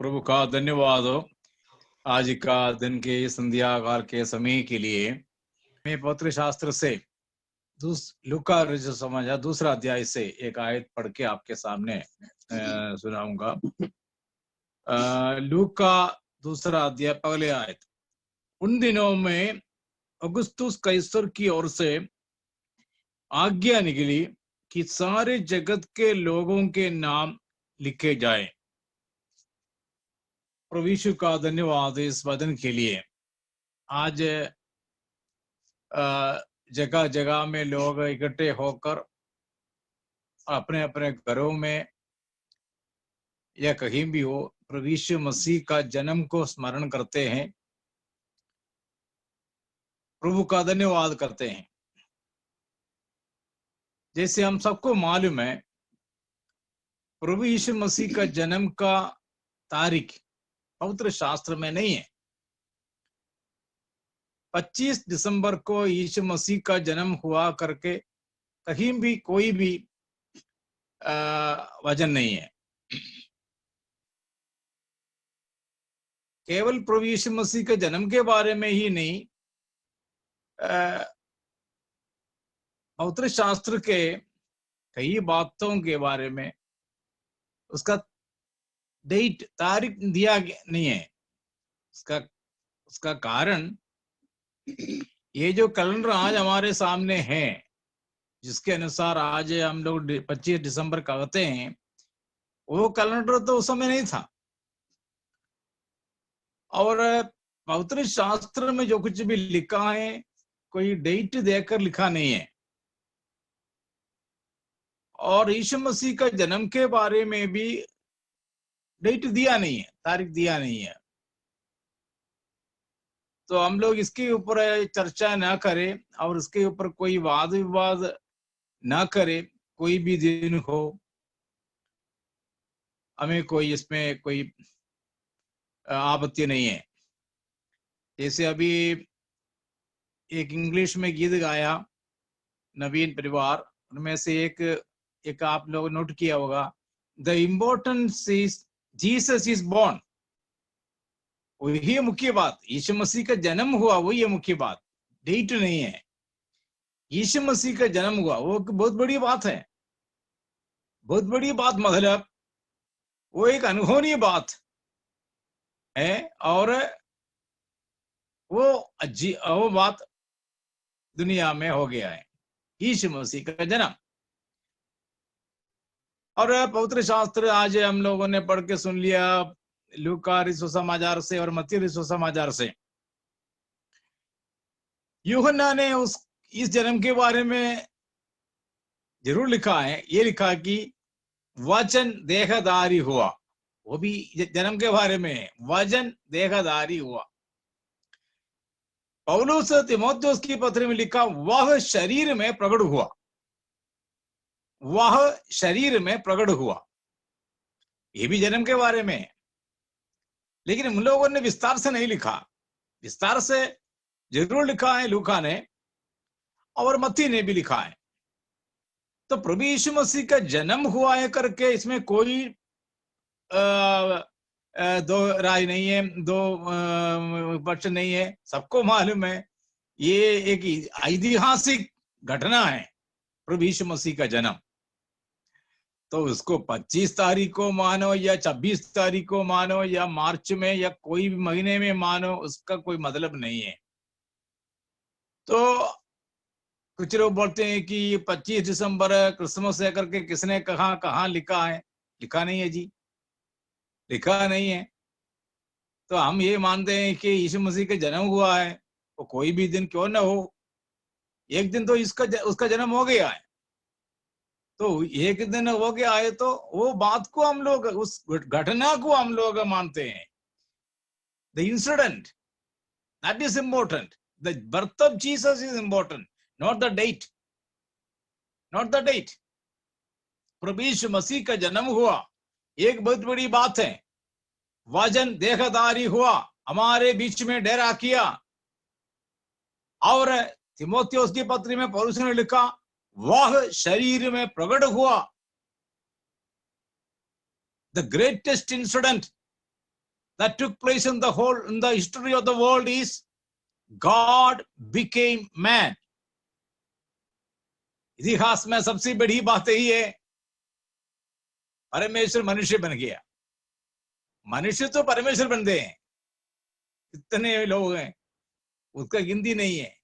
प्रभु का धन्यवाद हो। आज का दिन के संध्या काल के समय के लिए मैं पवित्र शास्त्र से लूका रचित समाचार दूसरा अध्याय से एक आयत पढ़ के आपके सामने सुनाऊंगा। लूका दूसरा अध्याय पहले आयत। उन दिनों में अगुस्तुस कैसर की ओर से आज्ञा निकली कि सारे जगत के लोगों के नाम लिखे जाएं। प्रभु यीशु का धन्यवाद इस वचन के लिए। आज जगह जगह में लोग इकट्ठे होकर अपने अपने घरों में या कहीं भी हो प्रभु यीशु मसीह का जन्म को स्मरण करते हैं, प्रभु का धन्यवाद करते हैं। जैसे हम सबको मालूम है, प्रभु यीशु मसीह का जन्म का तारीख पवित्र शास्त्र में नहीं है। 25 दिसंबर को यीशु मसीह का जन्म हुआ करके कहीं भी कोई भी वचन नहीं है। केवल प्रभु यीशु मसीह के जन्म के बारे में ही नहीं, पवित्र शास्त्र के कई बातों के बारे में उसका डेट तारीख दिया नहीं है। उसका कारण ये जो कैलेंडर आज हमारे सामने है, जिसके अनुसार आज हम लोग 25 दिसंबर कहते हैं, वो कैलेंडर तो उस समय नहीं था। और पवित्र शास्त्र में जो कुछ भी लिखा है कोई डेट देकर लिखा नहीं है। और यीशु मसीह का जन्म के बारे में भी डेट दिया नहीं है, तारीख दिया नहीं है। तो हम लोग इसके ऊपर चर्चा ना करें और इसके ऊपर कोई वाद विवाद ना करें। कोई भी दिन हो, हमें कोई इसमें कोई आपत्ति नहीं है। जैसे अभी एक इंग्लिश में गीत गाया नवीन परिवार, उनमें से एक आप लोग नोट किया होगा, the importance is Jesus is born. वही मुख्य बात, यीशु मसीह का जन्म हुआ वही है मुख्य बात, डेट नहीं है। यीशु मसीह का जन्म हुआ वो बहुत बड़ी बात है, बहुत बड़ी बात। मतलब वो एक अनहोनी बात है और वो बात दुनिया में हो गया है, यीशु मसीह का जन्म। और पवित्र शास्त्र आज हम लोगों ने पढ़ के सुन लिया लूका सुसमाचार से और मत्ती सुसमाचार से। यूहन्ना ने इस जन्म के बारे में जरूर लिखा है, ये लिखा कि वचन देहधारी हुआ। वो भी जन्म के बारे में, वचन देहधारी हुआ। पौलुस तीमुथियुस की पत्री में लिखा वह शरीर में प्रकट हुआ, वह शरीर में प्रकट हुआ। ये भी जन्म के बारे में है, लेकिन हम लोगों ने विस्तार से नहीं लिखा। विस्तार से जरूर लिखा है लूका ने और मत्ती ने भी लिखा है। तो प्रभु यीशु मसीह का जन्म हुआ है करके इसमें कोई दो राय नहीं है, दो पक्ष नहीं है। सबको मालूम है ये एक ऐतिहासिक घटना है, प्रभु यीशु मसीह का जन्म। तो उसको 25 तारीख को मानो या 26 तारीख को मानो या मार्च में या कोई भी महीने में मानो, उसका कोई मतलब नहीं है। तो कुछ लोग बोलते हैं कि 25 दिसंबर क्रिसमस है करके किसने कहाँ लिखा है? लिखा नहीं है जी, लिखा नहीं है। तो हम ये मानते हैं कि यीशु मसीह का जन्म हुआ है, वो कोई भी दिन क्यों ना हो, एक दिन तो उसका जन्म हो गया है। तो एक दिन हो गया है तो वो बात को हम लोग, उस घटना को हम लोग मानते हैं। The incident that is important, the birth of Jesus is important, not the date, not the date. प्रभु यीशु मसीह का जन्म हुआ एक बहुत बड़ी बात है। वचन देहधारी हुआ, हमारे बीच में डेरा किया। और तीमुथियुस की पत्री में पौलुस ने लिखा वह शरीर में प्रकट हुआ। The greatest incident that took place in the history of the world is God became man. इतिहास में सबसे बड़ी बात यही है, परमेश्वर मनुष्य बन गया। मनुष्य तो परमेश्वर बनते हैं, कितने लोग हैं उसका गिनती नहीं है।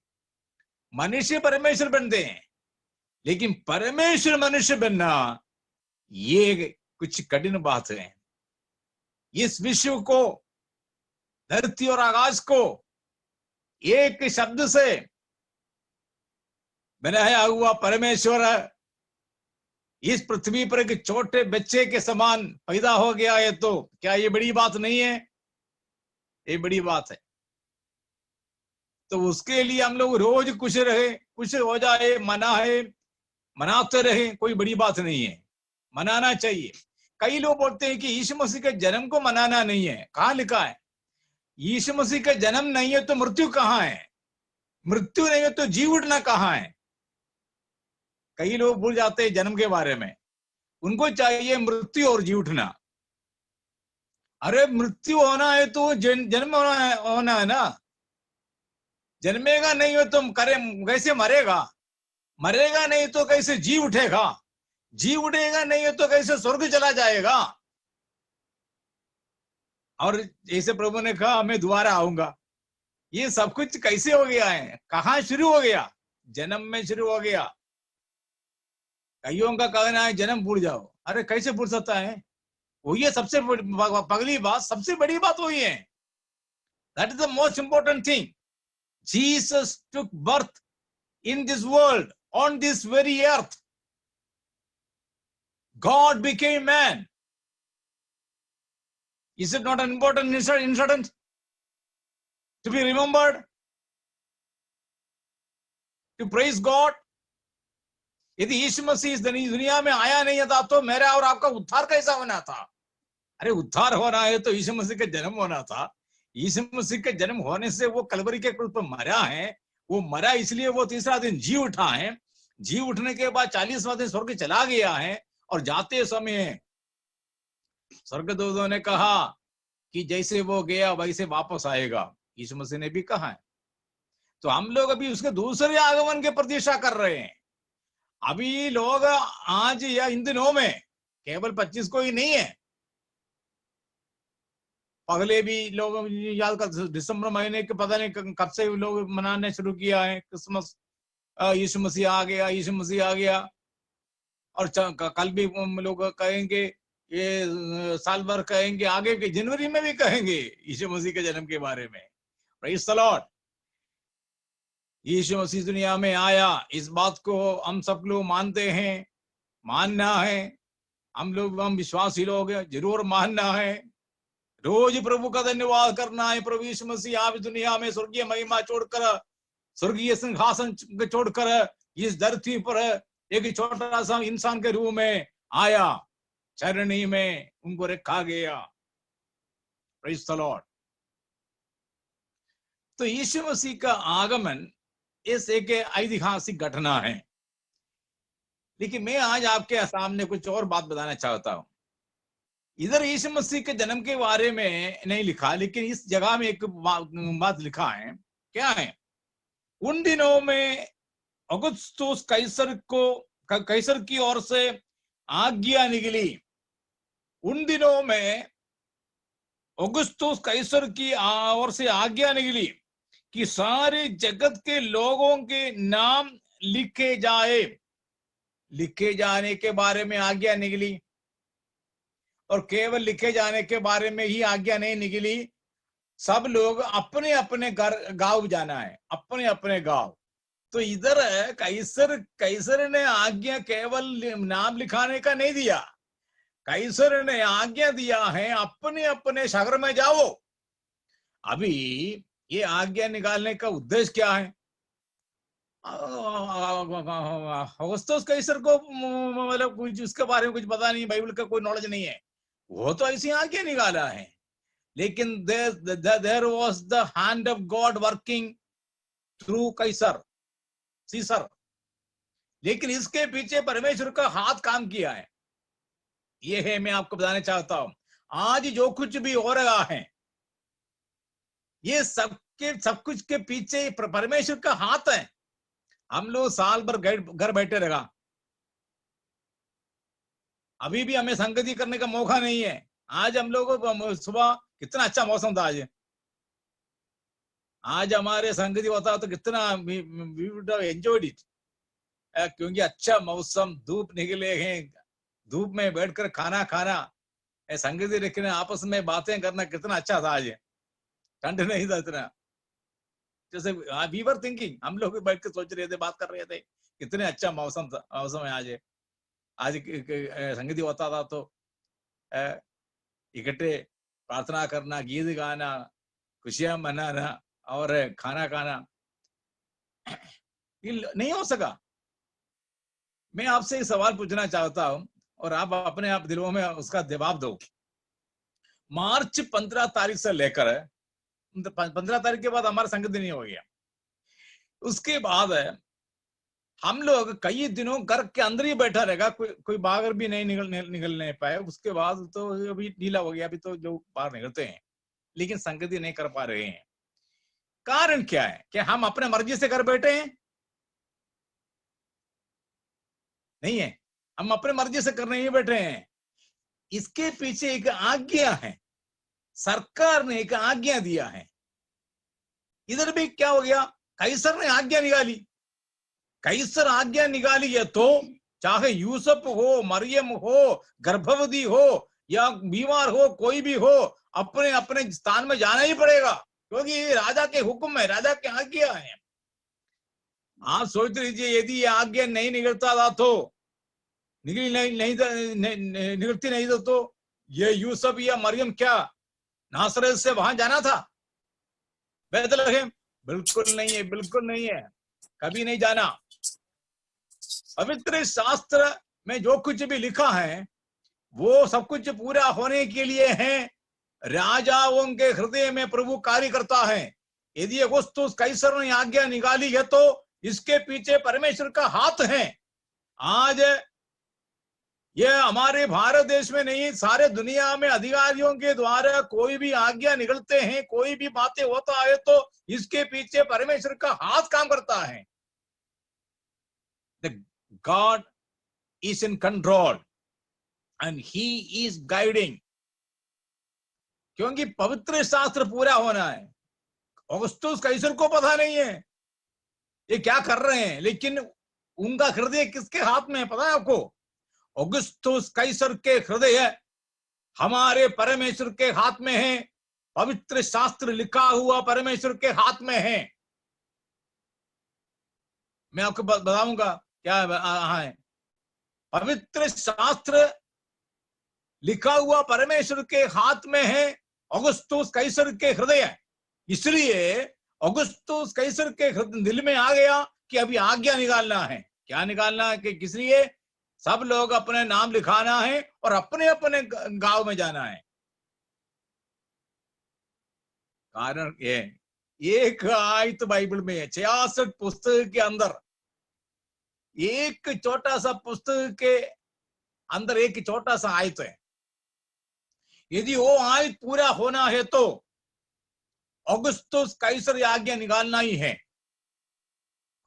मनुष्य परमेश्वर बनते हैं, लेकिन परमेश्वर मनुष्य बनना ये कुछ कठिन बात है। इस विश्व को, धरती और आकाश को एक शब्द से बनाया हुआ परमेश्वर इस पृथ्वी पर एक छोटे बच्चे के समान पैदा हो गया है, तो क्या ये बड़ी बात नहीं है? ये बड़ी बात है। तो उसके लिए हम लोग रोज खुश रहे, खुश हो जाए, मनाते रहे, कोई बड़ी बात नहीं है। मनाना चाहिए। कई लोग बोलते हैं कि यीशु मसीह के जन्म को मनाना नहीं है। कहाँ लिखा है? यीशु मसीह का जन्म नहीं है तो मृत्यु कहाँ है? मृत्यु नहीं है तो जी उठना कहाँ है? कई लोग भूल जाते हैं जन्म के बारे में। उनको चाहिए मृत्यु और जी उठना। अरे मृत्यु होना है तो जन्म होना है ना। जन्मेगा नहीं हो तो कैसे मरेगा? मरेगा नहीं तो कैसे जी उठेगा? जी उठेगा नहीं हो तो कैसे स्वर्ग चला जाएगा? और जैसे प्रभु ने कहा मैं दोबारा आऊंगा, ये सब कुछ कैसे हो गया है? कहाँ शुरू हो गया? जन्म में शुरू हो गया। कईयों का कहना है जन्म भूल जाओ। अरे कैसे भूल सकता है? वही है सबसे पगली बात, सबसे बड़ी बात वही है। That is the most important thing. Jesus took birth in this world, on this very earth. God became man. Is it not an important incident to be remembered? To praise God? यदि यीशु मसीह इस दुनिया में आया नहीं था तो मेरा और आपका उद्धार कैसा होना था? अरे उद्धार होना है तो यीशु मसीह का जन्म होना था। यीशु मसीह के जन्म होने से वो कलवरी के क्रूस पर मरा है। वो मरा इसलिए वो तीसरा दिन जी उठा है। जी उठने के बाद 40वां दिन स्वर्ग चला गया है। और जाते समय स्वर्गदूतों ने कहा कि जैसे वो गया वैसे वापस आएगा। यीशु मसीह ने भी कहा है। तो हम लोग अभी उसके दूसरे आगमन की प्रतीक्षा कर रहे हैं। अभी लोग आज या इन दिनों में केवल 25 को ही नहीं है, पहले भी लोग याद कर, दिसंबर महीने के पता नहीं कब से लोग मनाने शुरू किया है क्रिसमस। यीशु मसीह आ गया, यीशु मसीह आ गया। और कल भी लोग कहेंगे, ये साल भर कहेंगे, आगे के जनवरी में भी कहेंगे यीशु मसीह के जन्म के बारे में। Praise the lord. यीशु मसीह दुनिया में आया, इस बात को हम सब लोग मानते हैं, मानना है। हम विश्वासी लोग जरूर मानना है। रोज प्रभु का धन्यवाद करना है। प्रभु यीशु मसीह आप दुनिया में स्वर्गीय महिमा छोड़कर, स्वर्गीय सिंहासन छोड़कर इस धरती पर एक छोटा सा इंसान के रूप में आया, चरनी में उनको रखा गया। Praise the Lord. तो यीशु मसीह का आगमन इस एक ऐतिहासिक घटना है। लेकिन मैं आज आपके सामने कुछ और बात बताना चाहता हूं। इधर यीशु मसीह के जन्म के बारे में नहीं लिखा, लेकिन इस जगह में एक बात लिखा है। क्या है? उन दिनों में औगुस्तुस कैसर की ओर से आज्ञा निकली। उन दिनों में औगुस्तुस कैसर की ओर से आज्ञा निकली कि सारे जगत के लोगों के नाम लिखे जाए। लिखे जाने के बारे में आज्ञा निकली। और केवल लिखे जाने के बारे में ही आज्ञा नहीं निकली, सब लोग अपने अपने गांव जाना है, अपने अपने गांव। तो इधर कैसर ने आज्ञा केवल नाम लिखाने का नहीं दिया। कैसर ने आज्ञा दिया है अपने अपने शहर में जाओ। अभी ये आज्ञा निकालने का उद्देश्य क्या है? औगुस्तुस कैसर को मतलब कुछ उसके बारे में कुछ पता नहीं, बाइबल का कोई नॉलेज नहीं है। वो तो ऐसी आज्ञा निकाला है। लेकिन there was the hand of God working through सीसर। लेकिन इसके पीछे परमेश्वर का हाथ काम किया है। ये है मैं आपको बताना चाहता हूं। आज जो कुछ भी हो रहा है, ये सब कुछ के पीछे परमेश्वर का हाथ है। हम लोग साल भर घर बैठे रहेगा, अभी भी हमें संगति करने का मौका नहीं है। आज हम लोगों को सुबह कितना अच्छा मौसम था। आज हमारे संगति होता तो कितना we would have enjoyed it, क्योंकि अच्छा मौसम, धूप निकले हैं, धूप में बैठकर खाना खाना, संगति रखने, आपस में बातें करना कितना अच्छा था। आज ठंड नहीं था इतना। जैसे वी वर थिंकिंग, हम लोग बैठ के सोच रहे थे, बात कर रहे थे, कितने अच्छा मौसम था, मौसम है आज। आज संगति होता था तो इकट्ठे प्रार्थना करना, गीत गाना, खुशियां मनाना और खाना खाना नहीं हो सका। मैं आपसे एक सवाल पूछना चाहता हूं और आप अपने आप दिलों में उसका जवाब दो। मार्च 15 तारीख से लेकर 15 तारीख के बाद हमारा संगति नहीं हो गया, उसके बाद हम लोग कई दिनों घर के अंदर ही बैठा रहेगा, कोई बाहर भी नहीं निकलने पाए। उसके बाद तो अभी ढीला हो गया, अभी तो जो बाहर निकलते हैं, लेकिन संगति नहीं कर पा रहे हैं। कारण क्या है? कि हम अपने मर्जी से घर बैठे हैं? नहीं है, हम अपने मर्जी से करने ही बैठे हैं। इसके पीछे एक आज्ञा है, सरकार ने एक आज्ञा दिया है। इधर भी क्या हो गया, कैसर ने आज्ञा निकाली। कैसर आज्ञा निकाली है तो चाहे यूसुफ हो, मरियम हो, गर्भवती हो या बीमार हो, कोई भी हो, अपने अपने स्थान में जाना ही पड़ेगा, क्योंकि राजा के हुक्म है, राजा के आज्ञा है। आप सोच लीजिए, यदि ये आज्ञा नहीं निकलता था तो निकलती नहीं तो ये यूसुफ या मरियम क्या नासरत से वहां जाना था बैतलहम? बिल्कुल नहीं है, बिल्कुल नहीं है, कभी नहीं जाना। पवित्र शास्त्र में जो कुछ भी लिखा है वो सब कुछ पूरा होने के लिए है। राजाओं के हृदय में प्रभु कार्य करता है। यदि अगुस्तुस कैसर ने आज्ञा निकाली है तो इसके पीछे परमेश्वर का हाथ है। आज ये हमारे भारत देश में नहीं, सारे दुनिया में अधिकारियों के द्वारा कोई भी आज्ञा निकलते हैं, कोई भी बातें होता है तो इसके पीछे परमेश्वर का हाथ काम करता है। The God is in control and he is guiding, क्योंकि पवित्र शास्त्र पूरा होना है। अगुस्तुस कैसर को पता नहीं है ये क्या कर रहे हैं, लेकिन उनका हृदय किसके हाथ में है पता है आपको? अगुस्तुस कैसर के हृदय हमारे परमेश्वर के हाथ में है। पवित्र शास्त्र लिखा हुआ परमेश्वर के हाथ में है। मैं आपको बताऊंगा क्या है। पवित्र शास्त्र लिखा हुआ परमेश्वर के हाथ में है, अगुस्तुस कैसर के हृदय। इसलिए अगुस्तुस कैसर के दिल में आ गया कि अभी आज्ञा निकालना है। क्या निकालना है? कि किस लिए? सब लोग अपने नाम लिखाना है और अपने अपने गांव में जाना है। कारण ये एक आयत बाइबल में है, 66 पुस्तक के अंदर एक छोटा सा पुस्तक के अंदर एक छोटा सा आयत है। यदि वो आयत पूरा होना है तो अगुस्तुस कैसर आज्ञा निकालना ही है।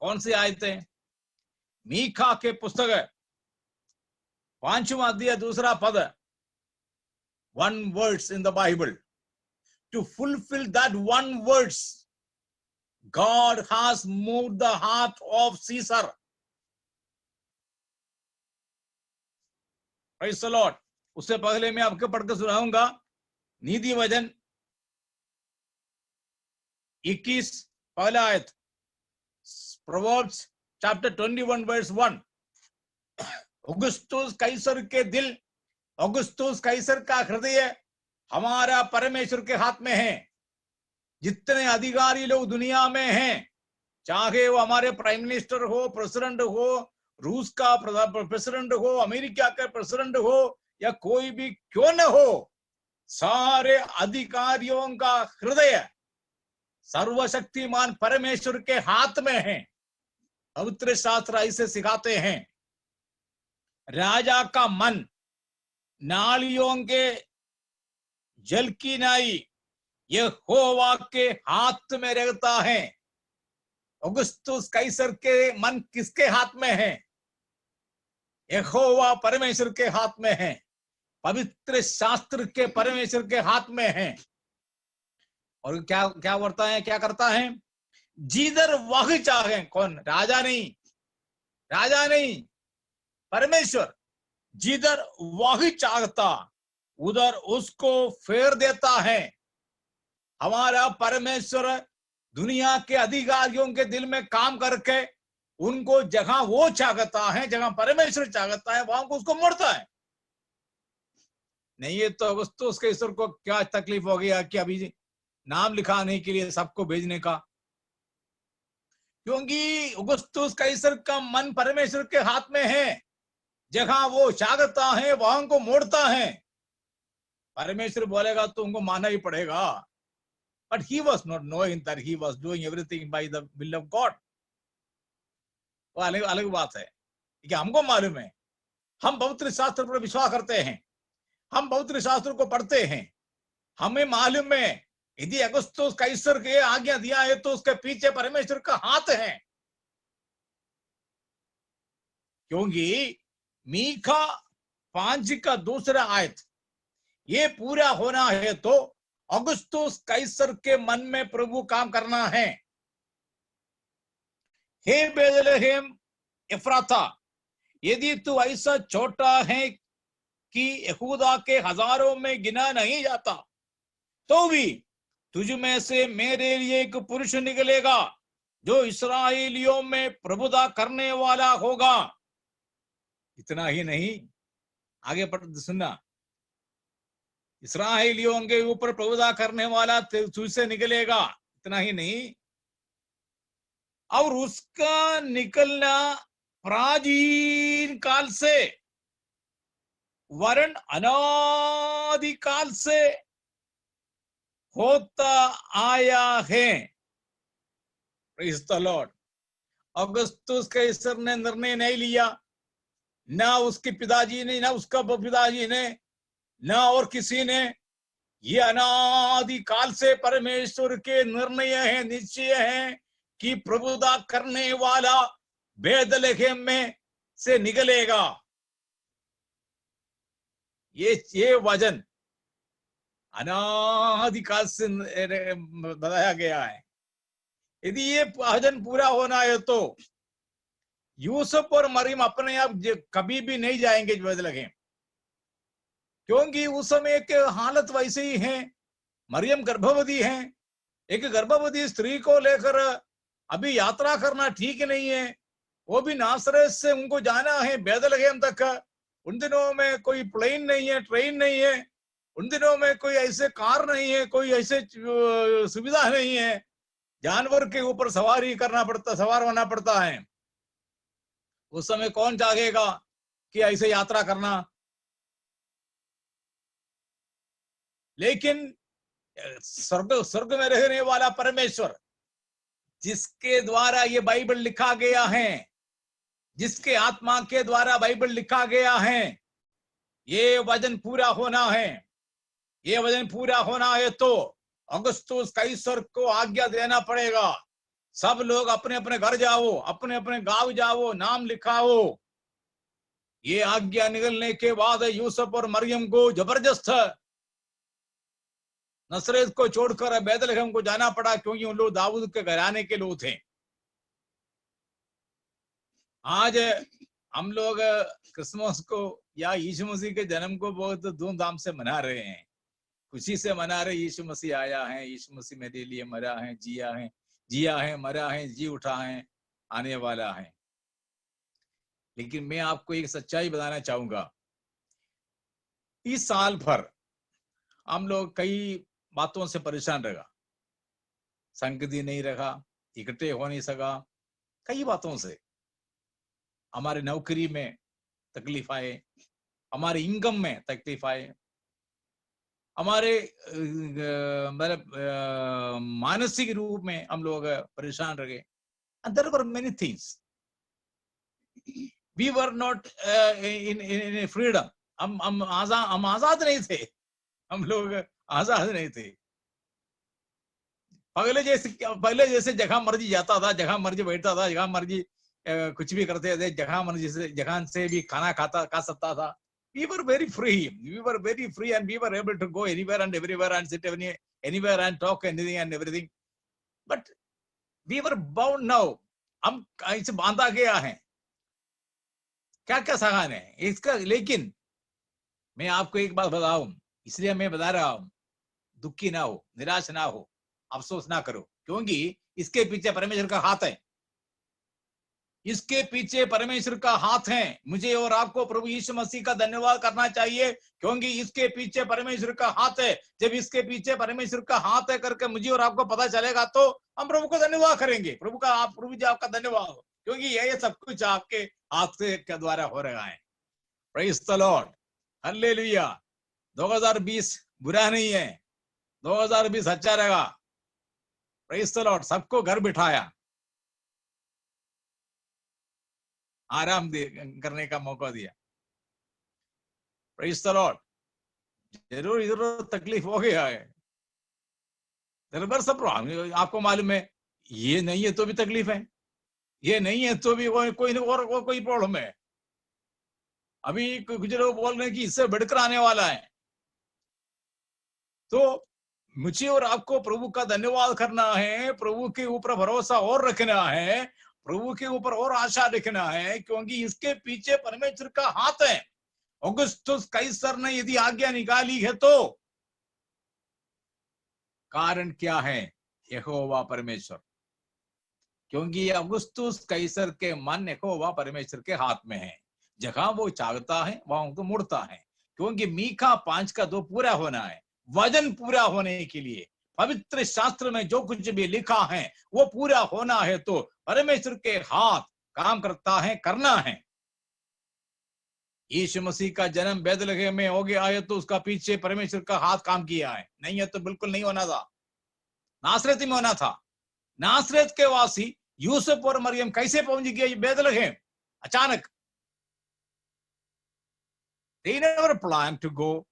कौन सी आयत है? मीका के पुस्तक 5वां अध्याय 2 पद, 1 words in the Bible. To fulfill that 1 words, God has moved the heart of Caesar. Praise the Lord. उससे पहले मैं आपको पढ़कर सुनाऊंगा नीति वचन 21 पहला आयत, Proverbs chapter 21 verse 1. अगुस्तुस कैसर के दिल, अगुस्तुस कैसर का हृदय हमारा परमेश्वर के हाथ में है। जितने अधिकारी लोग दुनिया में हैं, चाहे वो हमारे प्राइम मिनिस्टर हो, प्रेसिडेंट हो, रूस का प्रेसिडेंट हो, अमेरिका का प्रेसिडेंट हो या कोई भी क्यों न हो, सारे अधिकारियों का हृदय सर्वशक्तिमान परमेश्वर के हाथ में है। पवित्र शास्त्र ऐसे सिखाते हैं। राजा का मन नालियों के जल की नाई यहोवा के हाथ में रहता है। औगुस्तुस कैसर के मन किसके हाथ में है? यहोवा परमेश्वर के हाथ में है, पवित्र शास्त्र के परमेश्वर के हाथ में है। और क्या क्या करता है, क्या करता है? जिधर वह चाहे, कौन? राजा नहीं, राजा नहीं, परमेश्वर। जिधर वह चाहता उधर उसको फेर देता है। हमारा परमेश्वर दुनिया के अधिकारियों के दिल में काम करके उनको जहां वो चाहता है, जहां परमेश्वर चाहता है, वहां को उसको मोड़ता है। नहीं है तो अगस्तुस कैसर को क्या तकलीफ हो गया कि अभी नाम लिखाने के लिए सबको भेजने का? क्योंकि अगस्तुस कैसर का मन परमेश्वर के हाथ में है। जहां वो चाहता है वहां को मोड़ता है। परमेश्वर बोलेगा तो उनको मानना ही पड़ेगा। But he was not knowing that he was doing everything by the will of God. वो अलग अलग बात है कि हमको मालूम है, हम पवित्र शास्त्र पर विश्वास करते हैं, हम पवित्र शास्त्र को पढ़ते हैं, हमें मालूम है यदि अगस्तुस कैसर के आज्ञा दिया है तो उसके पीछे परमेश्वर का हाथ है। क्योंकि मीका 5 का दूसरा आयत ये पूरा होना है तो अगस्तुस कैसर के मन में प्रभु काम करना है। हे बेथलेहेम एफ्राता, यदि तू ऐसा छोटा है कि यहूदा के हजारों में गिना नहीं जाता, तो भी तुझ में से मेरे लिए एक पुरुष निकलेगा जो इस्राएलियों में प्रभुता करने वाला होगा। इतना ही नहीं, आगे पढ़ सुनना, इस्राएलियों के ऊपर प्रभुता करने वाला तुझसे निकलेगा। इतना ही नहीं, और उसका निकलना प्राचीन काल से वरण अनादिकाल से होता आया है। Praise the Lord. अगस्तुस कैसर ने निर्णय नहीं लिया, ना उसके पिताजी ने, ना उसका पिताजी ने, ना और किसी ने। ये अनादिकाल से परमेश्वर के निर्णय है, निश्चय है कि प्रभुता करने वाला बेथलेहेम में से निकलेगा। ये वचन अनादिकाल से बताया गया है। यदि ये वचन पूरा होना है तो यूसुफ और मरियम अपने आप कभी भी नहीं जाएंगे बेथलेहेम, क्योंकि उस समय एक हालत वैसे ही है। मरियम गर्भवती है, एक गर्भवती स्त्री को लेकर अभी यात्रा करना ठीक नहीं है। वो भी नासरत से उनको जाना है बेथलेहेम तक। उन दिनों में कोई प्लेन नहीं है, ट्रेन नहीं है, उन दिनों में कोई ऐसे कार नहीं है, कोई ऐसे सुविधा नहीं है। जानवर के ऊपर सवार होना पड़ता है। उस समय कौन चाहेगा कि ऐसे यात्रा करना? लेकिन स्वर्ग में रहने वाला परमेश्वर, जिसके द्वारा ये बाइबल लिखा गया है, जिसके आत्मा के द्वारा बाइबल लिखा गया है, ये वचन पूरा होना है। ये वचन पूरा होना है तो अगस्तुस कैसर को आज्ञा देना पड़ेगा। सब लोग अपने अपने घर जाओ, अपने अपने गांव जाओ, नाम लिखाओ। ये आज्ञा निकलने के बाद यूसुफ और मरियम को जबरदस्त नसरत को छोड़कर बेथलेहेम को जाना पड़ा, क्योंकि उन लोग दाऊद के घराने के लोग थे। आज हम लोग क्रिसमस को या यीशु मसीह के जन्म को बहुत धूमधाम से मना रहे हैं, खुशी से मना रहे। यीशु मसीह आया है, यीशु मसीह मेरे लिए मरा है, जिया है, मरा है, जी उठा है, आने वाला है। लेकिन मैं आपको एक सच्चाई बताना चाहूंगा, इस साल भर हम लोग कई बातों से परेशान रहा। संगति नहीं रहा, इकट्ठे हो नहीं सका, कई बातों से। हमारे नौकरी में तकलीफ आए, हमारे इनकम में तकलीफ आए, हमारे मतलब मानसिक रूप में हम लोग परेशान रहे। And there were many things. We were not in freedom. हम आजाद नहीं थे, हम लोग आजाद नहीं थे। पहले जैसे जगह मर्जी जाता था, जगह मर्जी बैठता था, जगह मर्जी कुछ भी करते थे, जगह मर्जी से जगह से भी खाना खा सकता था. We were very free. We were very free and we were able to go anywhere and everywhere and sit anywhere and talk anything and everything. But we were bound now. हम इसे बांधा गया है. क्या क्या सहान है इसका. लेकिन मैं आपको एक बात बताऊं, इसलिए मैं बता रहा हूं, दुखी ना हो, निराश ना हो, अफसोस ना करो, क्योंकि इसके पीछे परमेश्वर का हाथ है. इसके पीछे परमेश्वर का हाथ है. मुझे और आपको प्रभु यीशु मसीह का धन्यवाद करना चाहिए, क्योंकि इसके पीछे परमेश्वर का हाथ है. जब इसके पीछे परमेश्वर का हाथ है करके मुझे और आपको पता चलेगा तो हम प्रभु को धन्यवाद करेंगे. प्रभु जी आपका धन्यवाद हो, क्योंकि ये सब कुछ आपके हाथ से के द्वारा हो रहा है. Praise the Lord, hallelujah. 2020 बुरा नहीं है, 2020 अच्छा रहेगा. Praise the Lord. सबको घर बिठाया, आराम करने का मौका दिया. Praise the Lord. जरूर इधर तकलीफ हो गया है, सब आपको मालूम है. ये नहीं है तो भी तकलीफ है, ये नहीं है तो भी कोई प्रॉब्लम है. अभी कुछ लोग बोल रहे हैं कि इससे बढ़कर आने वाला है. तो मुझे और आपको प्रभु का धन्यवाद करना है, प्रभु के ऊपर भरोसा और रखना है, प्रभु के ऊपर और आशा रखना है, क्योंकि इसके पीछे परमेश्वर का हाथ है. औगुस्तुस कैसर ने यदि आज्ञा निकाली है तो कारण क्या है? यहोवा परमेश्वर. क्योंकि औगुस्तुस कैसर के मन यहोवा परमेश्वर के हाथ में है. जहां वो चाहता है वहां तो मुड़ता है. क्योंकि मीका 5:2 पूरा होना है. वचन पूरा होने के लिए पवित्र शास्त्र में जो कुछ भी लिखा है वो पूरा होना है, तो परमेश्वर के हाथ काम करता है, करना है. यीशु मसीह का जन्म बैतलहम में हो गया है तो उसका पीछे परमेश्वर का हाथ काम किया है. नहीं है तो बिल्कुल नहीं होना था. नासरत में होना था. नासरत के वासी यूसुफ और मरियम कैसे पहुंच गए बैतलहम अचानक? They never planned to go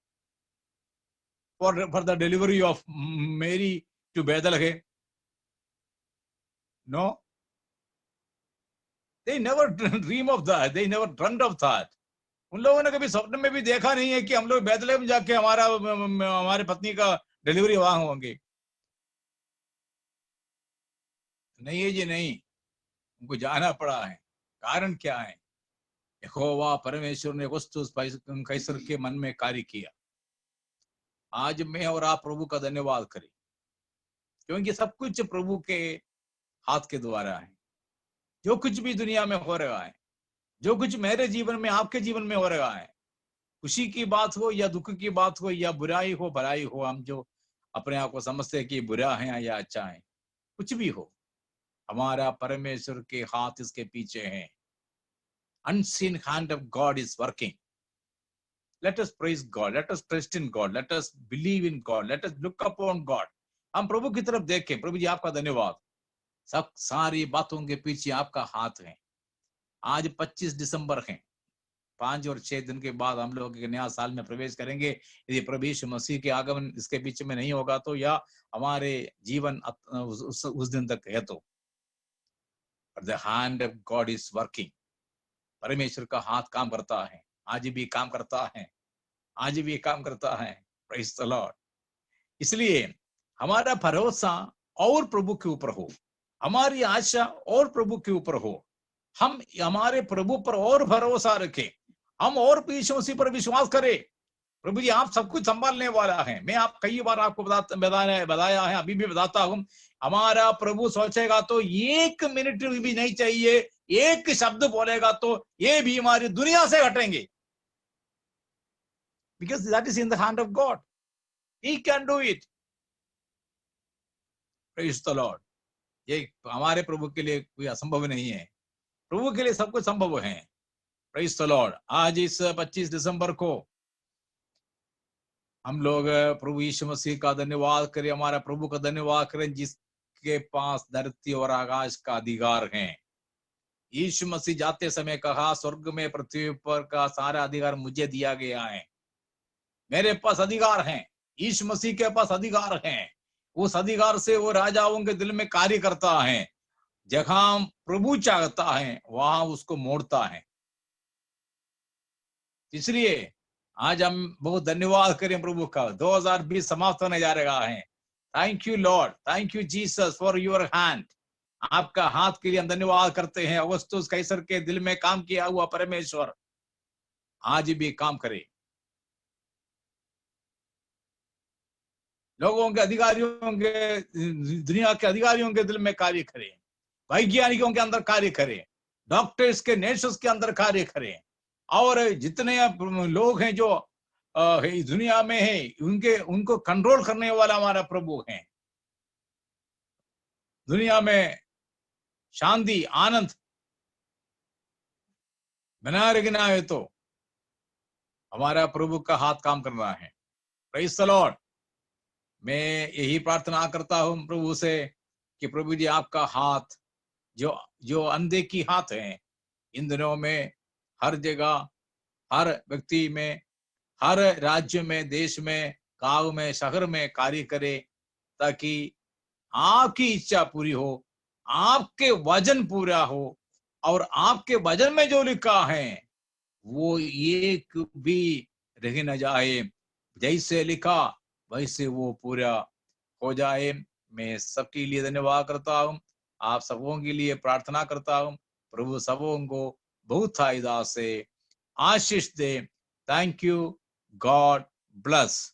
for the delivery of Mary to Bethlehem. No, they never dream of that. They never dreamt of that. उन लोगों ने कभी स्वप्न में भी देखा नहीं है कि हम लोग बैतलहम जाके हमारे पत्नी का डिलीवरी वहां होंगे. नहीं है जी, नहीं. उनको जाना पड़ा है. कारण क्या है? यहोवा परमेश्वर ने औगुस्तुस कैसर के मन में कार्य किया. आज मैं और आप प्रभु का धन्यवाद करें, क्योंकि सब कुछ प्रभु के हाथ के द्वारा है. जो कुछ भी दुनिया में हो रहा है, जो कुछ मेरे जीवन में, आपके जीवन में हो रहा है, खुशी की बात हो या दुख की बात हो या बुराई हो भलाई हो, हम जो अपने आप को समझते हैं कि बुरा है या अच्छा है, कुछ भी हो, हमारा परमेश्वर के हाथ इसके पीछे है. Unseen hand of God is working. Let us praise God. Let us trust in God. Let us believe in God. Let us look upon God. हम प्रभु की तरफ देखें. प्रभु जी आपका धन्यवाद. सब सारी बातों के पीछे आपका हाथ है. आज 25 दिसंबर है. 5 और 6 दिन के बाद हम लोग एक नया साल में प्रवेश करेंगे. यदि प्रभु यीशु मसीह के आगमन इसके पीछे में नहीं होगा तो, या हमारे जीवन उस दिन तक है तो. But the hand of God is working. परमेश्वर का हाथ काम करता है. आज भी काम करता है. आज भी काम करता है. Praise the Lord. इसलिए हमारा भरोसा और प्रभु के ऊपर हो, हमारी आशा और प्रभु के ऊपर हो. हम हमारे प्रभु पर और भरोसा रखें, हम और यीशु मसीह पर विश्वास करें. प्रभु जी आप सब कुछ संभालने वाला है. मैं कई बार आपको बताया है, अभी भी बताता हूं. हमारा प्रभु सोचेगा तो 1 मिनट भी नहीं चाहिए, एक शब्द बोलेगा तो ये बीमारी दुनिया से हटेंगे. Because that is in the hand of God. He can do it. Praise the Lord. ये हमारे प्रभु के लिए कोई असंभव नहीं है. प्रभु के लिए सब कुछ संभव है. Praise the Lord. आज इस 25 दिसंबर को हम लोग प्रभु यीशु मसीह का धन्यवाद करें, हमारा प्रभु का धन्यवाद करें, जिसके पास धरती और आकाश का अधिकार है. यीशु मसीह जाते समय कहा, स्वर्ग में पृथ्वी पर का सारा अधिकार मुझे दिया गया है. मेरे पास अधिकार है. यीशु मसीह के पास अधिकार है. उस अधिकार से वो राजाओं के दिल में कार्य करता है। जहां प्रभु चाहता है वहां उसको मोड़ता है। इसलिए आज हम बहुत धन्यवाद करें प्रभु का। 2020 समाप्त होने जा रहा है। Thank you Lord, thank you Jesus for your hand. आपका हाथ के लिए हम धन्यवाद करते हैं। अगस्तुस कैसर के दिल में काम किया हुआ परमेश्वर आज भी काम करे। लोगों के अधिकारियों के, दुनिया के अधिकारियों के दिल में कार्य करे, वैज्ञानिकों के अंदर कार्य करे, डॉक्टर्स के, नर्सेस के अंदर कार्य करे, और जितने लोग हैं जो इस दुनिया में है उनको कंट्रोल करने वाला हमारा प्रभु है। दुनिया में शांति आनंद बना रखना है तो हमारा प्रभु का हाथ काम करना है। Praise the Lord. मैं यही प्रार्थना करता हूं प्रभु से कि प्रभु जी आपका हाथ जो जो अंधे की हाथ है इन दिनों में हर जगह, हर व्यक्ति में, हर राज्य में, देश में, गांव में, शहर में कार्य करे, ताकि आपकी इच्छा पूरी हो, आपके वचन पूरा हो, और आपके वचन में जो लिखा है वो एक भी रह न जाए। जैसे लिखा वैसे वो पूरा हो जाए। मैं सबके लिए धन्यवाद करता हूँ। आप सबों के लिए प्रार्थना करता हूँ। प्रभु सबों को बहुत फायदा से आशीष दे। Thank you. God bless.